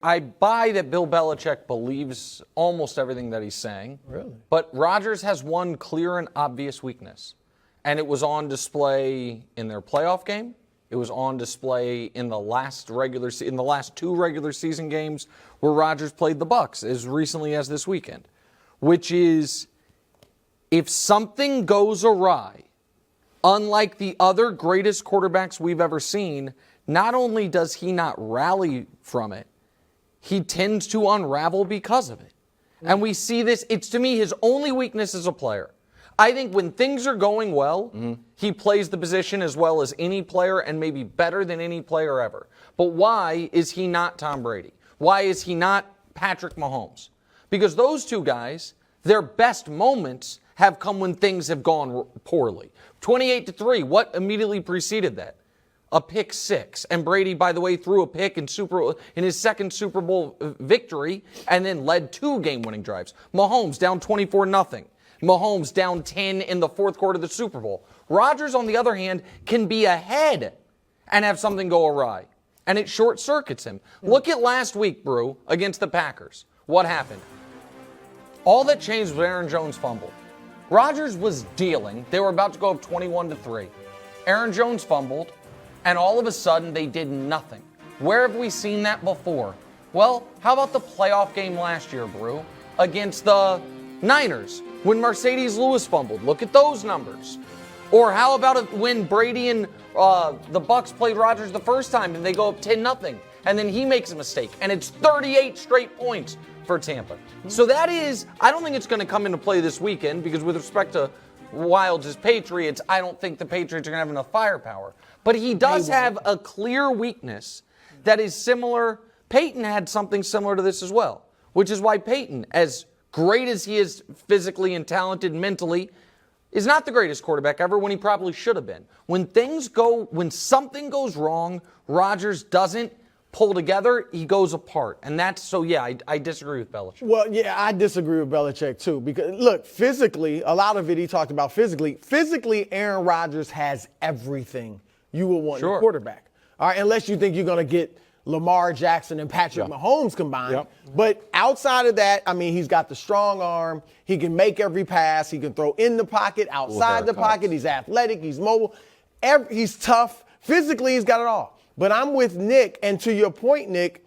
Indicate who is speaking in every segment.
Speaker 1: I buy that Bill Belichick believes almost everything that he's saying.
Speaker 2: Really?
Speaker 1: But Rodgers has one clear and obvious weakness, and it was on display in their playoff game. It was on display in the last two regular season games where Rodgers played the Bucs as recently as this weekend, which is if something goes awry, unlike the other greatest quarterbacks we've ever seen, not only does he not rally from it, he tends to unravel because of it. And we see this, it's to me his only weakness as a player. I think when things are going well, he plays the position as well as any player and maybe better than any player ever. But why is he not Tom Brady? Why is he not Patrick Mahomes? Because those two guys, their best moments have come when things have gone poorly. 28-3, what immediately preceded that? A pick six. And Brady, by the way, threw a pick in his second Super Bowl victory and then led 2 game-winning drives. Mahomes down 24-0. Mahomes down 10 in the fourth quarter of the Super Bowl. Rodgers, on the other hand, can be ahead and have something go awry. And it short-circuits him. Look at last week, Brew, against the Packers. What happened? All that changed was Aaron Jones fumbled. Rodgers was dealing. They were about to go up 21-3. Aaron Jones fumbled. And all of a sudden, they did nothing. Where have we seen that before? Well, how about the playoff game last year, Brew, against the Niners, when Mercedes Lewis fumbled? Look at those numbers. Or how about when Brady and the Bucs played Rodgers the first time and they go up 10-0, and then he makes a mistake, and it's 38 straight points for Tampa. So that is, I don't think it's going to come into play this weekend, because with respect to Wildes' Patriots, I don't think the Patriots are going to have enough firepower. But he does have a clear weakness that is similar. Peyton had something similar to this as well, which is why Peyton, as great as he is physically and talented mentally, is not the greatest quarterback ever when he probably should have been. When something goes wrong, Rodgers doesn't pull together, he goes apart. And I disagree with Belichick.
Speaker 2: Well, yeah, I disagree with Belichick too. Because, look, physically, a lot of it he talked about physically. Physically, Aaron Rodgers has everything you would want in a quarterback. All right, unless you think you're going to get Lamar Jackson and Patrick Mahomes combined. Yep. But outside of that, I mean, he's got the strong arm. He can make every pass. He can throw in the pocket, outside the pocket. He's athletic. He's mobile. He's tough. Physically, he's got it all. But I'm with Nick, and to your point, Nick,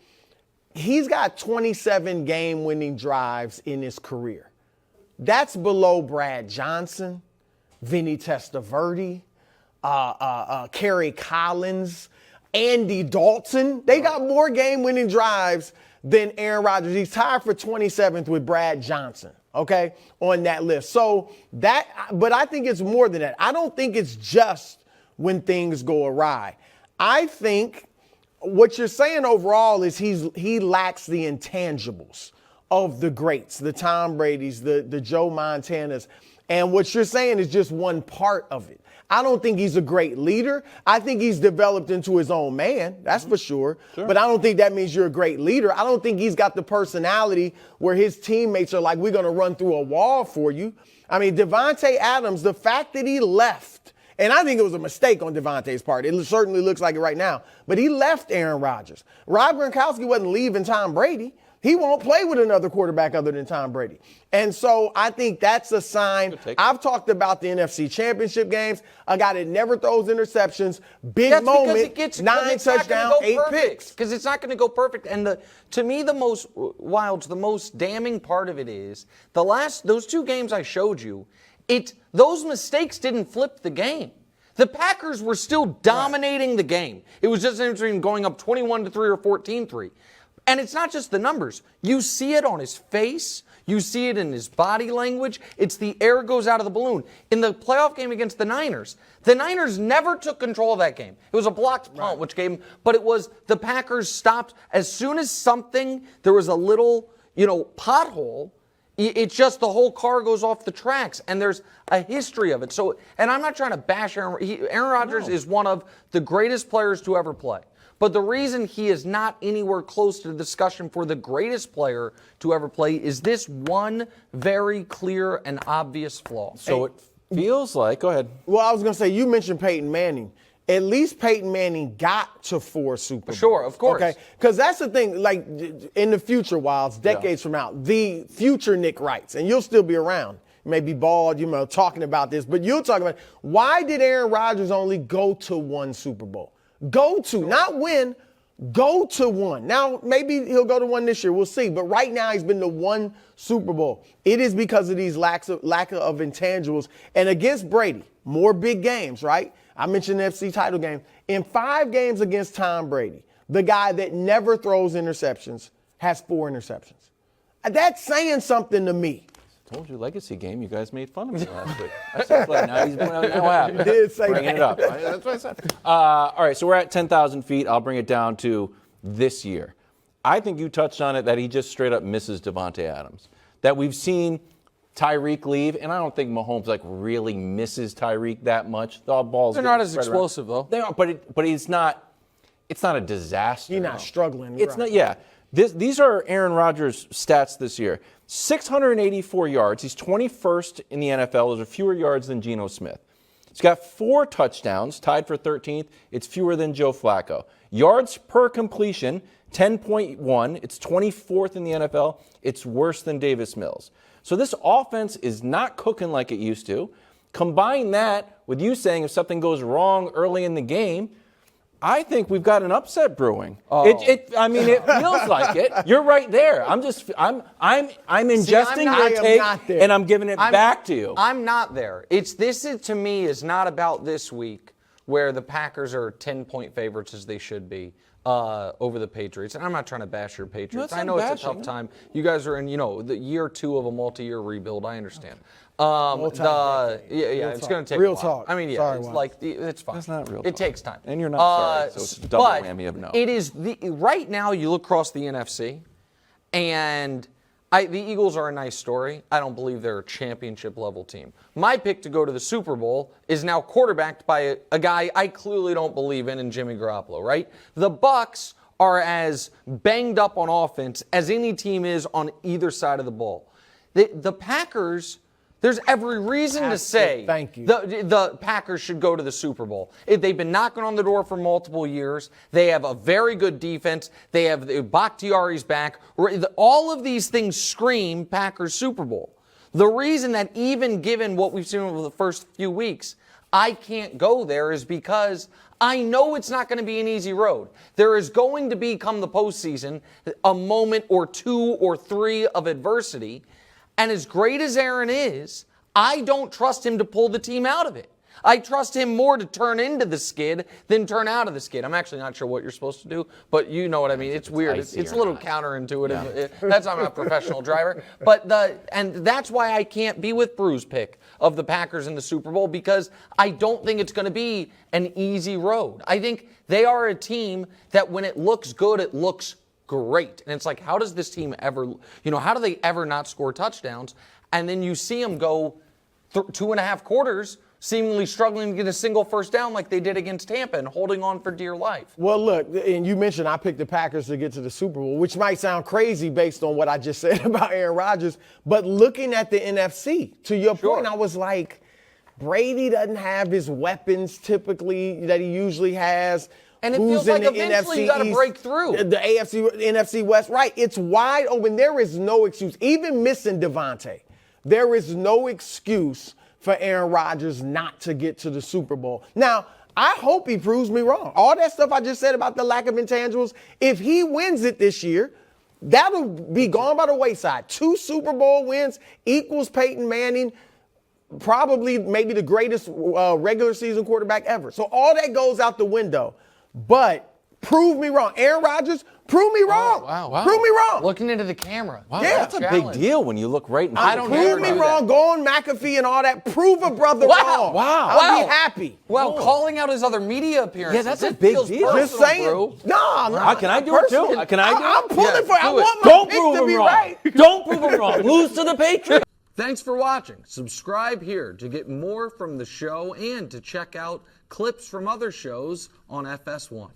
Speaker 2: he's got 27 game-winning drives in his career. That's below Brad Johnson, Vinny Testaverde, Kerry Collins, Andy Dalton. They got more game-winning drives than Aaron Rodgers. He's tied for 27th with Brad Johnson, okay, on that list. But I think it's more than that. I don't think it's just when things go awry. I think what you're saying overall is he lacks the intangibles of the greats, the Tom Bradys, the Joe Montanas. And what you're saying is just one part of it. I don't think he's a great leader. I think he's developed into his own man, that's for sure. But I don't think that means you're a great leader. I don't think he's got the personality where his teammates are like, we're going to run through a wall for you. I mean, Devontae Adams, the fact that he left, and I think it was a mistake on Devontae's part. It certainly looks like it right now. But he left Aaron Rodgers. Rob Gronkowski wasn't leaving Tom Brady. He won't play with another quarterback other than Tom Brady. And so I think that's a sign. I've talked about the NFC Championship games. A guy that never throws interceptions, big moment, 9 touchdowns, 8 picks.
Speaker 1: Because it's not going to go perfect. And to me, the most damning part of it is those 2 games I showed you, those mistakes didn't flip the game. The Packers were still dominating the game. It was just interesting going up 21-3 or 14-3. And it's not just the numbers. You see it on his face. You see it in his body language. It's the air goes out of the balloon. In the playoff game against the Niners never took control of that game. It was a blocked punt, which gave them, but it was the Packers stopped. As soon as there was a little, pothole, it's just the whole car goes off the tracks, and there's a history of it. So, and I'm not trying to bash Aaron Rodgers is one of the greatest players to ever play. But the reason he is not anywhere close to the discussion for the greatest player to ever play is this one very clear and obvious flaw.
Speaker 3: So it feels like, go ahead.
Speaker 2: Well, I was going to say, you mentioned Peyton Manning. at least Peyton Manning got to 4 Super Bowls.
Speaker 1: Sure, of course.
Speaker 2: Okay, because that's the thing. Like in the future, Wildes, decades from now, the future Nick Wrights, and you'll still be around. You may be bald, talking about this, but you'll talk about why did Aaron Rodgers only go to 1 Super Bowl? Go to, not win. Go to 1. Now, maybe he'll go to 1 this year. We'll see. But right now, he's been to 1 Super Bowl. It is because of these lack of intangibles. And against Brady, more big games, right? I mentioned the FC title game. In 5 games against Tom Brady, the guy that never throws interceptions has 4 interceptions. That's saying something to me.
Speaker 3: Told you, legacy game. You guys made fun of me last week. I said, now he's now happy.
Speaker 2: You did say
Speaker 3: bringing
Speaker 2: that.
Speaker 3: it up. That's what I said. All right, so we're at 10,000 feet. I'll bring it down to this year. I think you touched on it that he just straight up misses Devontae Adams. That we've seen Tyreek leave, and I don't think Mahomes really misses Tyreek that much. The balls.
Speaker 1: They're not as explosive though.
Speaker 3: They are, but it's not. It's not a disaster.
Speaker 2: He's not struggling.
Speaker 3: It's not. Yeah. These are Aaron Rodgers' stats this year. 684 yards. He's 21st in the NFL. Those are fewer yards than Geno Smith. He's got 4 touchdowns, tied for 13th. It's fewer than Joe Flacco. Yards per completion, 10.1. It's 24th in the NFL. It's worse than Davis Mills. So this offense is not cooking like it used to. Combine that with you saying if something goes wrong early in the game, I think we've got an upset brewing.
Speaker 1: Oh.
Speaker 3: It feels like it. You're right there. I'm ingesting your take and I'm giving it back to you.
Speaker 1: I'm not there. To me is not about this week where the Packers are 10-point favorites as they should be over the Patriots. And I'm not trying to bash your Patriots.
Speaker 3: No,
Speaker 1: I know it's a tough time. You guys are in, the year 2 of a multi-year rebuild. I understand. It's going to take
Speaker 2: real
Speaker 1: a while.
Speaker 2: talk.
Speaker 1: I mean, yeah,
Speaker 2: sorry,
Speaker 1: it's fine.
Speaker 3: That's not real
Speaker 1: It
Speaker 3: talk.
Speaker 1: takes time.
Speaker 3: And you're not sorry, so it's a double whammy of no.
Speaker 1: It is right now you look across the NFC, and the Eagles are a nice story. I don't believe they're a championship-level team. My pick to go to the Super Bowl is now quarterbacked by a guy I clearly don't believe in Jimmy Garoppolo, right? The Bucs are as banged up on offense as any team is on either side of the ball. The Packers... There's every reason to say the Packers should go to the Super Bowl. They've been knocking on the door for multiple years. They have a very good defense. They have Bakhtiari's back. All of these things scream Packers Super Bowl. The reason that even given what we've seen over the first few weeks, I can't go there is because I know it's not going to be an easy road. There is going to be, come the postseason, a moment or 2 or 3 of adversity. And as great as Aaron is, I don't trust him to pull the team out of it. I trust him more to turn into the skid than turn out of the skid. I'm actually not sure what you're supposed to do, but you know what I mean. It's weird. It's a little counterintuitive. Yeah. That's why I'm not a professional driver. And that's why I can't be with Bruce's pick of the Packers in the Super Bowl, because I don't think it's going to be an easy road. I think they are a team that when it looks good, it looks great. And it's like, how does this team ever, how do they ever not score touchdowns? And then you see them go 2.5 quarters seemingly struggling to get a single first down like they did against Tampa and holding on for dear life.
Speaker 2: Well, look, and you mentioned I picked the Packers to get to the Super Bowl, which might sound crazy based on what I just said about Aaron Rodgers. But looking at the NFC, to your point, I was like, Brady doesn't have his weapons typically that he usually has.
Speaker 1: And it feels like eventually you got to break through.
Speaker 2: The NFC West, right. It's wide open. There is no excuse. Even missing Devontae, there is no excuse for Aaron Rodgers not to get to the Super Bowl. Now, I hope he proves me wrong. All that stuff I just said about the lack of intangibles, if he wins it this year, that'll be gone by the wayside. 2 Super Bowl wins equals Peyton Manning, probably maybe the greatest regular season quarterback ever. So all that goes out the window. But prove me wrong. Aaron Rodgers, prove me wrong.
Speaker 1: Wow.
Speaker 2: Prove me wrong.
Speaker 1: Looking into the camera.
Speaker 3: Wow,
Speaker 2: Yeah.
Speaker 3: that's a big deal when you look right in
Speaker 1: I don't
Speaker 2: Prove me wrong. Go on McAfee and all that. Prove a brother wrong.
Speaker 3: Wow.
Speaker 2: I'll be happy.
Speaker 1: Well, calling out his other media appearances.
Speaker 3: Yeah, that's a
Speaker 1: it
Speaker 3: big
Speaker 1: feels
Speaker 3: deal.
Speaker 1: personal,
Speaker 2: Just saying.
Speaker 1: bro.
Speaker 2: No.
Speaker 3: Can I do it too? Can I do it?
Speaker 2: I'm pulling for it. I
Speaker 1: do it.
Speaker 2: want my
Speaker 3: Don't
Speaker 2: pick
Speaker 3: prove
Speaker 2: to
Speaker 3: him
Speaker 2: be
Speaker 3: wrong.
Speaker 2: right.
Speaker 3: Don't prove him wrong. Lose to the Patriots.
Speaker 1: Thanks for watching. Subscribe here to get more from the show and to check out clips from other shows on FS1.